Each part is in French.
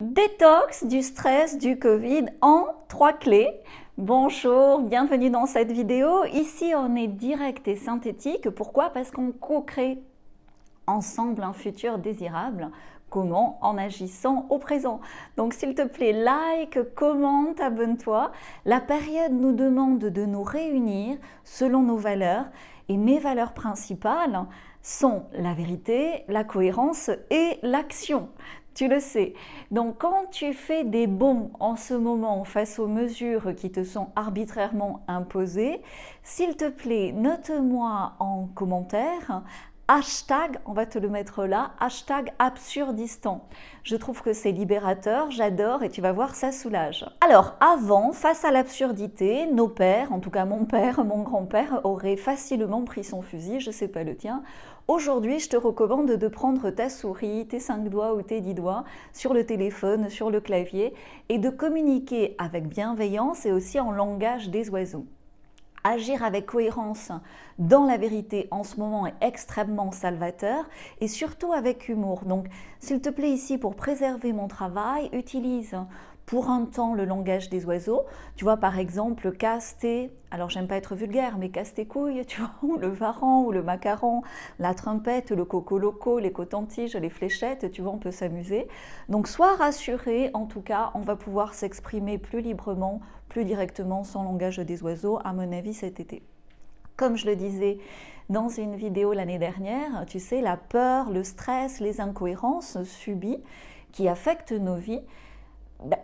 Détox du stress du Covid en 3 clés. Bonjour, bienvenue dans cette vidéo. Ici, on est direct et synthétique. Pourquoi? Parce qu'on co-crée ensemble un futur désirable. Comment? En agissant au présent. Donc s'il te plaît, like, commente, abonne-toi. La période nous demande de nous réunir selon nos valeurs. Et mes valeurs principales sont la vérité, la cohérence et l'action. Tu le sais. Donc quand tu fais des bons en ce moment face aux mesures qui te sont arbitrairement imposées, s'il te plaît, note-moi en commentaire hashtag, on va te le mettre là, hashtag absurdistan. Je trouve que c'est libérateur, j'adore et tu vas voir, ça soulage. Alors avant, face à l'absurdité, nos pères, en tout cas mon père, mon grand-père, auraient facilement pris son fusil, je sais pas le tien. Aujourd'hui, je te recommande de prendre ta souris, tes 5 doigts ou tes 10 doigts sur le téléphone, sur le clavier et de communiquer avec bienveillance et aussi en langage des oiseaux. Agir avec cohérence dans la vérité en ce moment est extrêmement salvateur et surtout avec humour. Donc, s'il te plaît ici, pour préserver mon travail, utilise pour un temps le langage des oiseaux. Tu vois, par exemple, casse tes, alors j'aime pas être vulgaire, mais casse tes couilles, tu vois, ou le varan, ou le macaron, la trompette, le coco-loco, les cotons-tiges, les fléchettes, tu vois, on peut s'amuser. Donc, sois rassuré, en tout cas, on va pouvoir s'exprimer plus librement, plus directement, sans langage des oiseaux, à mon avis, cet été. Comme je le disais dans une vidéo l'année dernière, tu sais, la peur, le stress, les incohérences subies qui affectent nos vies,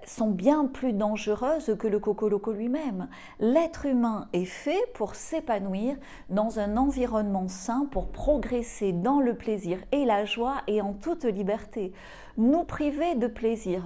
sont bien plus dangereuses que le coco-loco lui-même. L'être humain est fait pour s'épanouir dans un environnement sain, pour progresser dans le plaisir et la joie et en toute liberté. Nous priver de plaisir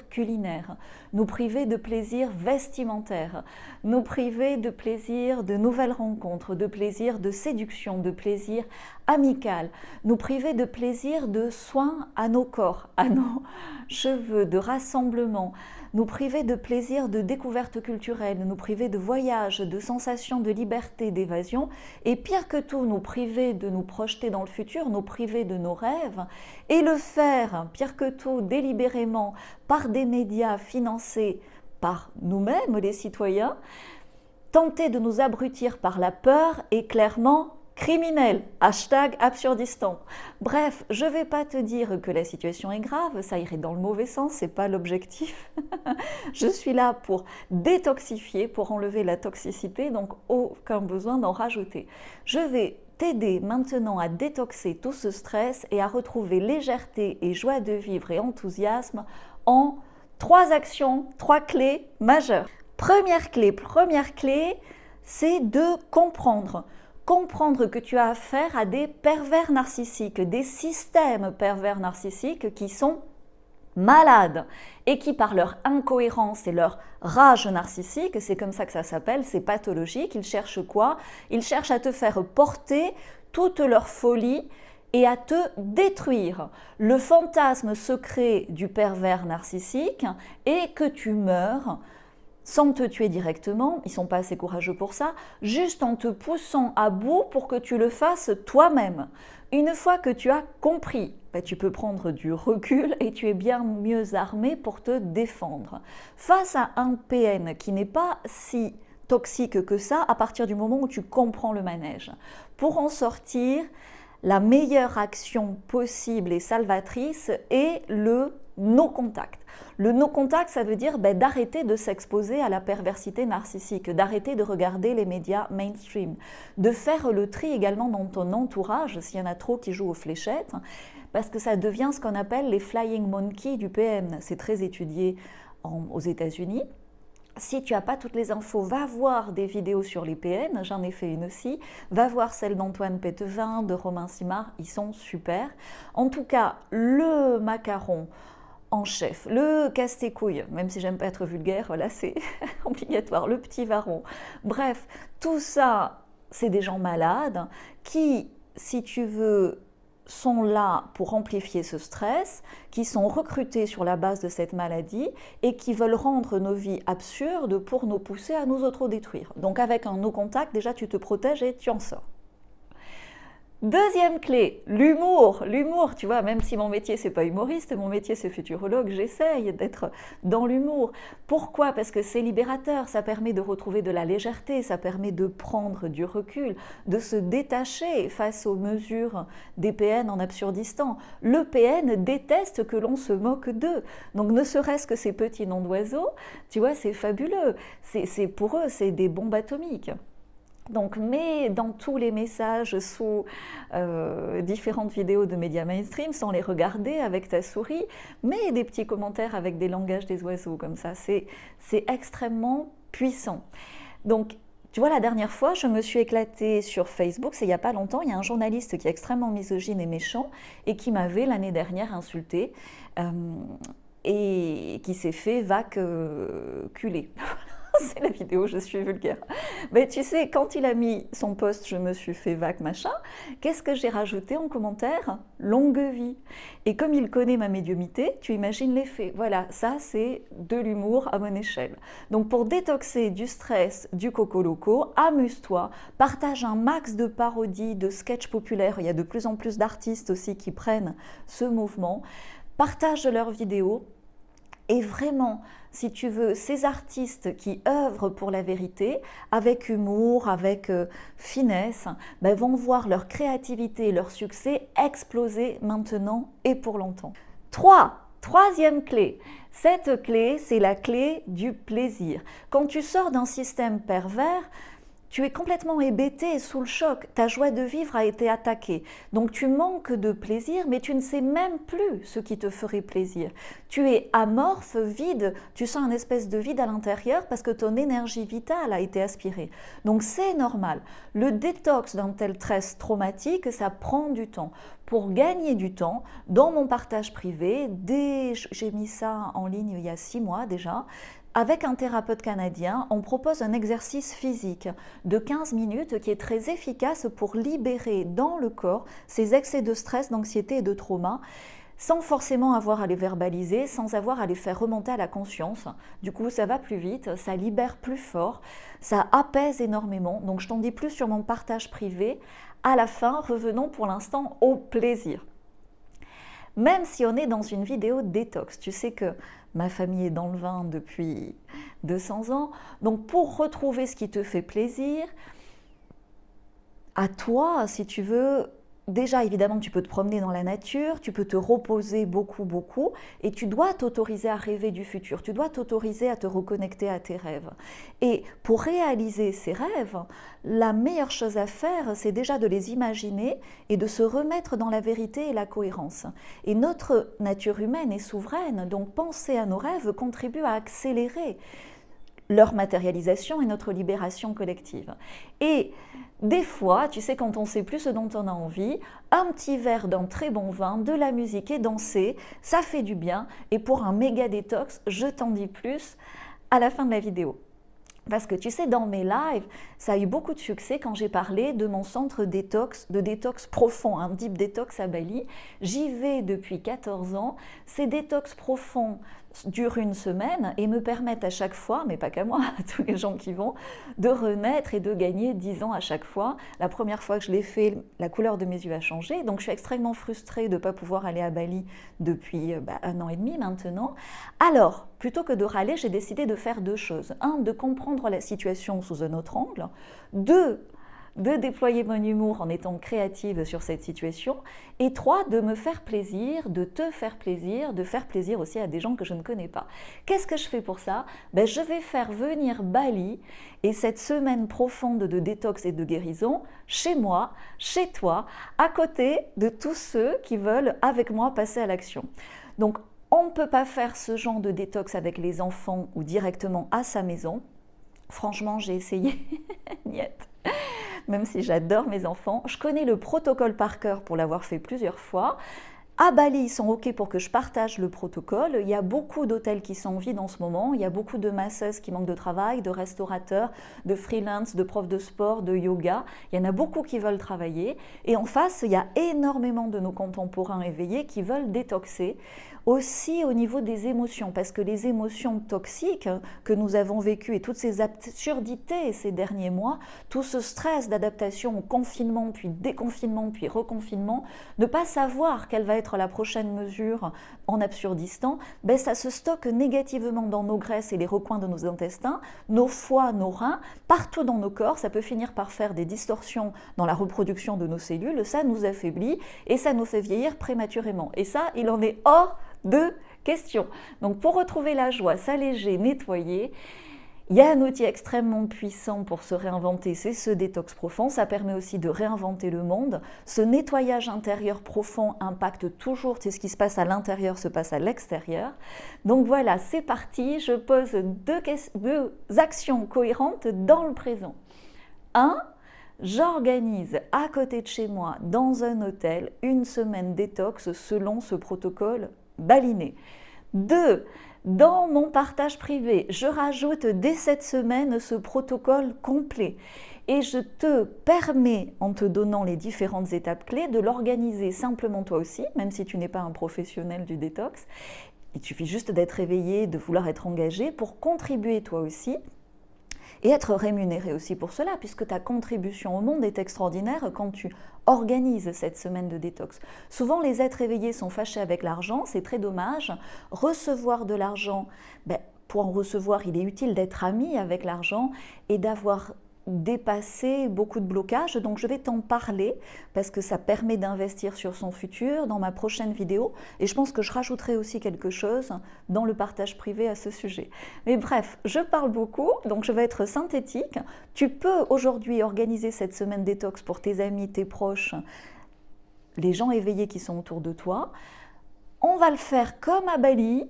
culinaire, nous priver de plaisir vestimentaire, nous priver de plaisir de nouvelles rencontres, de plaisir de séduction, de plaisir amical, nous priver de plaisir de soins à nos corps, à nos cheveux, de rassemblement, nous priver de plaisir de découverte culturelle, nous priver de voyage, de sensations de liberté, d'évasion, et pire que tout, nous priver de nous projeter dans le futur, nous priver de nos rêves, et le faire, pire que tout, délibérément, par des médias financés par nous-mêmes, les citoyens, tenter de nous abrutir par la peur est clairement criminel, hashtag absurdistan. Bref, je ne vais pas te dire que la situation est grave, ça irait dans le mauvais sens, c'est pas l'objectif. Je suis là pour détoxifier, pour enlever la toxicité, donc aucun besoin d'en rajouter. Je vais t'aider maintenant à détoxer tout ce stress et à retrouver légèreté et joie de vivre et enthousiasme en 3 actions, 3 clés majeures. Première clé, c'est de comprendre. Comprendre que tu as affaire à des pervers narcissiques, des systèmes pervers narcissiques qui sont malades et qui, par leur incohérence et leur rage narcissique, c'est comme ça que ça s'appelle, c'est pathologique, ils cherchent quoi? Ils cherchent à te faire porter toute leur folie et à te détruire. Le fantasme secret du pervers narcissique est que tu meurs sans te tuer directement, ils ne sont pas assez courageux pour ça, juste en te poussant à bout pour que tu le fasses toi-même. Une fois que tu as compris, tu peux prendre du recul et tu es bien mieux armé pour te défendre. Face à un PN qui n'est pas si toxique que ça, à partir du moment où tu comprends le manège. Pour en sortir, la meilleure action possible et salvatrice est le no-contact. Le no-contact, ça veut dire d'arrêter de s'exposer à la perversité narcissique, d'arrêter de regarder les médias mainstream, de faire le tri également dans ton entourage, s'il y en a trop qui jouent aux fléchettes, parce que ça devient ce qu'on appelle les flying monkeys du PM. C'est très étudié aux États-Unis. Si tu n'as pas toutes les infos, va voir des vidéos sur les PN, j'en ai fait une aussi, va voir celle d'Antoine Pétevin, de Romain Simard, ils sont super. En tout cas, le macaron en chef, le casse-tes-couilles, même si j'aime pas être vulgaire, voilà, c'est obligatoire, le petit varon. Bref, tout ça, c'est des gens malades qui, si tu veux, sont là pour amplifier ce stress, qui sont recrutés sur la base de cette maladie et qui veulent rendre nos vies absurdes pour nous pousser à nous autodétruire. Donc avec un no contact, déjà tu te protèges et tu en sors. Deuxième clé, l'humour. L'humour, tu vois, même si mon métier, c'est pas humoriste, mon métier, c'est futurologue, j'essaye d'être dans l'humour. Pourquoi? Parce que c'est libérateur, ça permet de retrouver de la légèreté, ça permet de prendre du recul, de se détacher face aux mesures des PN en Absurdistan. Le PN déteste que l'on se moque d'eux. Donc, ne serait-ce que ces petits noms d'oiseaux, tu vois, c'est fabuleux. Pour eux, c'est des bombes atomiques. Donc, mets dans tous les messages sous différentes vidéos de médias mainstream, sans les regarder avec ta souris, mets des petits commentaires avec des langages des oiseaux comme ça. C'est extrêmement puissant. Donc, tu vois, la dernière fois, je me suis éclatée sur Facebook, c'est il n'y a pas longtemps, il y a un journaliste qui est extrêmement misogyne et méchant et qui m'avait l'année dernière insultée et qui s'est fait culer. C'est la vidéo, je suis vulgaire. Mais tu sais, quand il a mis son post, je me suis fait machin, qu'est-ce que j'ai rajouté en commentaire? Longue vie. Et comme il connaît ma médiumité, tu imagines l'effet. Voilà, ça c'est de l'humour à mon échelle. Donc pour détoxer du stress, du coco loco, amuse-toi, partage un max de parodies, de sketchs populaires. Il y a de plus en plus d'artistes aussi qui prennent ce mouvement. Partage leurs vidéos. Et vraiment, si tu veux, ces artistes qui œuvrent pour la vérité, avec humour, avec finesse, vont voir leur créativité et leur succès exploser maintenant et pour longtemps. Troisième clé. Cette clé, c'est la clé du plaisir. Quand tu sors d'un système pervers, tu es complètement hébété et sous le choc. Ta joie de vivre a été attaquée. Donc tu manques de plaisir, mais tu ne sais même plus ce qui te ferait plaisir. Tu es amorphe, vide, tu sens une espèce de vide à l'intérieur parce que ton énergie vitale a été aspirée. Donc c'est normal. Le détox d'un tel stress traumatique, ça prend du temps. Pour gagner du temps, dans mon partage privé, j'ai mis ça en ligne il y a 6 mois déjà, avec un thérapeute canadien, on propose un exercice physique de 15 minutes qui est très efficace pour libérer dans le corps ces excès de stress, d'anxiété et de trauma, sans forcément avoir à les verbaliser, sans avoir à les faire remonter à la conscience. Du coup, ça va plus vite, ça libère plus fort, ça apaise énormément. Donc, je t'en dis plus sur mon partage privé. À la fin, revenons pour l'instant au plaisir. Même si on est dans une vidéo détox, tu sais que ma famille est dans le vin depuis 200 ans, donc pour retrouver ce qui te fait plaisir, à toi, si tu veux, déjà évidemment tu peux te promener dans la nature, tu peux te reposer beaucoup, et tu dois t'autoriser à rêver du futur, tu dois t'autoriser à te reconnecter à tes rêves. Et pour réaliser ces rêves, la meilleure chose à faire, c'est déjà de les imaginer et de se remettre dans la vérité et la cohérence. Et notre nature humaine est souveraine, donc penser à nos rêves contribue à accélérer leur matérialisation et notre libération collective. Et des fois, tu sais, quand on ne sait plus ce dont on a envie, un petit verre d'un très bon vin, de la musique et danser, ça fait du bien. Et pour un méga détox, je t'en dis plus à la fin de la vidéo. Parce que tu sais, dans mes lives, ça a eu beaucoup de succès quand j'ai parlé de mon centre de détox profond, un deep détox à Bali. J'y vais depuis 14 ans. Ces détox profonds durent une semaine et me permettent à chaque fois, mais pas qu'à moi, à tous les gens qui vont, de renaître et de gagner 10 ans à chaque fois. La première fois que je l'ai fait, la couleur de mes yeux a changé. Donc je suis extrêmement frustrée de ne pas pouvoir aller à Bali depuis 1 an et demi maintenant. Alors, plutôt que de râler, j'ai décidé de faire 2 choses. 1, de comprendre la situation sous un autre angle. 2, de déployer mon humour en étant créative sur cette situation. Et 3, de me faire plaisir, de te faire plaisir, de faire plaisir aussi à des gens que je ne connais pas. Qu'est-ce que je fais pour ça? Je vais faire venir Bali et cette semaine profonde de détox et de guérison chez moi, chez toi, à côté de tous ceux qui veulent avec moi passer à l'action. Donc, on ne peut pas faire ce genre de détox avec les enfants ou directement à sa maison. Franchement, j'ai essayé. Niet. Même si j'adore mes enfants, je connais le protocole par cœur pour l'avoir fait plusieurs fois. À Bali, ils sont OK pour que je partage le protocole. Il y a beaucoup d'hôtels qui sont vides en ce moment. Il y a beaucoup de masseuses qui manquent de travail, de restaurateurs, de freelance, de profs de sport, de yoga. Il y en a beaucoup qui veulent travailler. Et en face, il y a énormément de nos contemporains éveillés qui veulent détoxer. aussi au niveau des émotions, parce que les émotions toxiques que nous avons vécues et toutes ces absurdités ces derniers mois, tout ce stress d'adaptation au confinement, puis déconfinement, puis reconfinement, ne pas savoir quelle va être la prochaine mesure en Absurdistan, ben ça se stocke négativement dans nos graisses et les recoins de nos intestins, nos foies, nos reins, partout dans nos corps. Ça peut finir par faire des distorsions dans la reproduction de nos cellules, ça nous affaiblit et ça nous fait vieillir prématurément. Et ça, il en est hors de question. Donc pour retrouver la joie, s'alléger, nettoyer, il y a un outil extrêmement puissant pour se réinventer, c'est ce détox profond. Ça permet aussi de réinventer le monde. Ce nettoyage intérieur profond impacte toujours, c'est ce qui se passe à l'intérieur se passe à l'extérieur. Donc voilà, c'est parti, je pose deux actions cohérentes dans le présent. 1. J'organise à côté de chez moi, dans un hôtel, une semaine détox selon ce protocole baliné. 2. Dans mon partage privé, je rajoute dès cette semaine ce protocole complet. Et je te permets, en te donnant les différentes étapes clés, de l'organiser simplement toi aussi, même si tu n'es pas un professionnel du détox. Il suffit juste d'être éveillé, de vouloir être engagé pour contribuer toi aussi et être rémunéré aussi pour cela, puisque ta contribution au monde est extraordinaire quand tu organises cette semaine de détox. Souvent, les êtres éveillés sont fâchés avec l'argent, c'est très dommage. Recevoir de l'argent, pour en recevoir, il est utile d'être ami avec l'argent et d'avoir dépassé beaucoup de blocages. Donc je vais t'en parler parce que ça permet d'investir sur son futur dans ma prochaine vidéo et je pense que je rajouterai aussi quelque chose dans le partage privé à ce sujet. Mais bref, je parle beaucoup, donc je vais être synthétique. Tu peux aujourd'hui organiser cette semaine détox pour tes amis, tes proches, les gens éveillés qui sont autour de toi. On va le faire comme à Bali.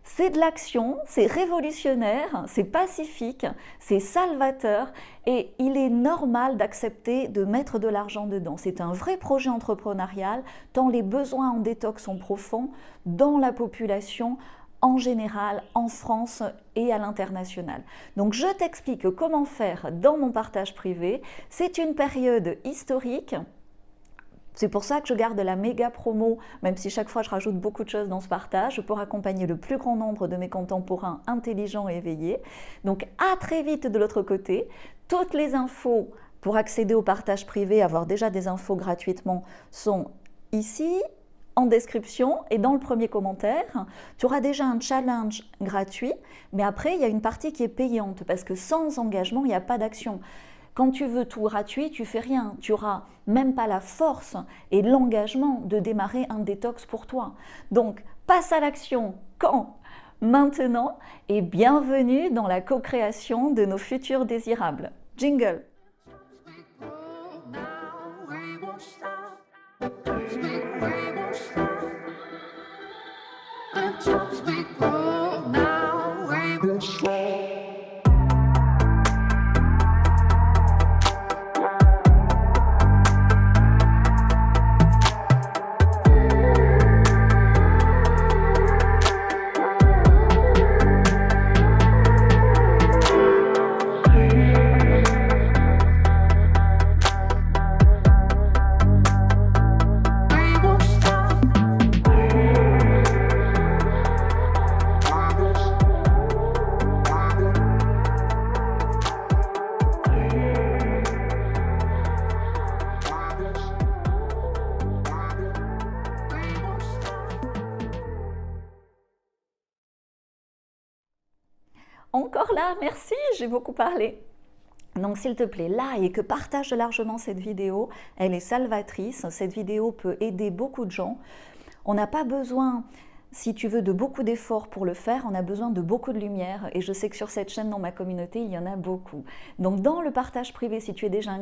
C'est de l'action, c'est révolutionnaire, c'est pacifique, c'est salvateur et il est normal d'accepter de mettre de l'argent dedans. C'est un vrai projet entrepreneurial tant les besoins en détox sont profonds dans la population en général, en France et à l'international. Donc je t'explique comment faire dans mon partage privé. C'est une période historique. C'est pour ça que je garde la méga promo, même si chaque fois je rajoute beaucoup de choses dans ce partage, pour accompagner le plus grand nombre de mes contemporains intelligents et éveillés. Donc à très vite de l'autre côté. Toutes les infos pour accéder au partage privé, avoir déjà des infos gratuitement, sont ici en description et dans le premier commentaire. Tu auras déjà un challenge gratuit, mais après il y a une partie qui est payante parce que sans engagement, il n'y a pas d'action. Quand tu veux tout gratuit, tu fais rien. Tu n'auras même pas la force et l'engagement de démarrer un détox pour toi. Donc, passe à l'action quand? Maintenant, et bienvenue dans la co-création de nos futurs désirables. Jingle! Encore là, merci, j'ai beaucoup parlé. Donc s'il te plaît, like, partage largement cette vidéo, elle est salvatrice, cette vidéo peut aider beaucoup de gens. On n'a pas besoin, si tu veux, de beaucoup d'efforts pour le faire, on a besoin de beaucoup de lumière et je sais que sur cette chaîne, dans ma communauté, il y en a beaucoup. Donc dans le partage privé, si tu es déjà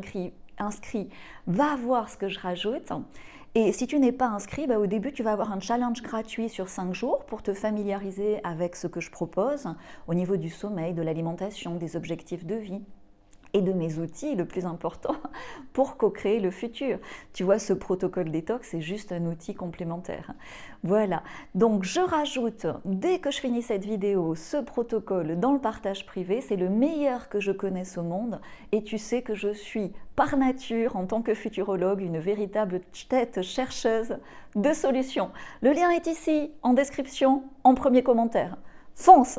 inscrit, va voir ce que je rajoute. Et si tu n'es pas inscrit, au début, tu vas avoir un challenge gratuit sur 5 jours pour te familiariser avec ce que je propose au niveau du sommeil, de l'alimentation, des objectifs de vie. et de mes outils le plus important pour co-créer le futur. Tu vois, ce protocole détox, c'est juste un outil complémentaire. Voilà, donc je rajoute, dès que je finis cette vidéo, ce protocole dans le partage privé. C'est le meilleur que je connaisse au monde et tu sais que je suis par nature, en tant que futurologue, une véritable tête chercheuse de solutions. Le lien est ici, en description, en premier commentaire. Fonce!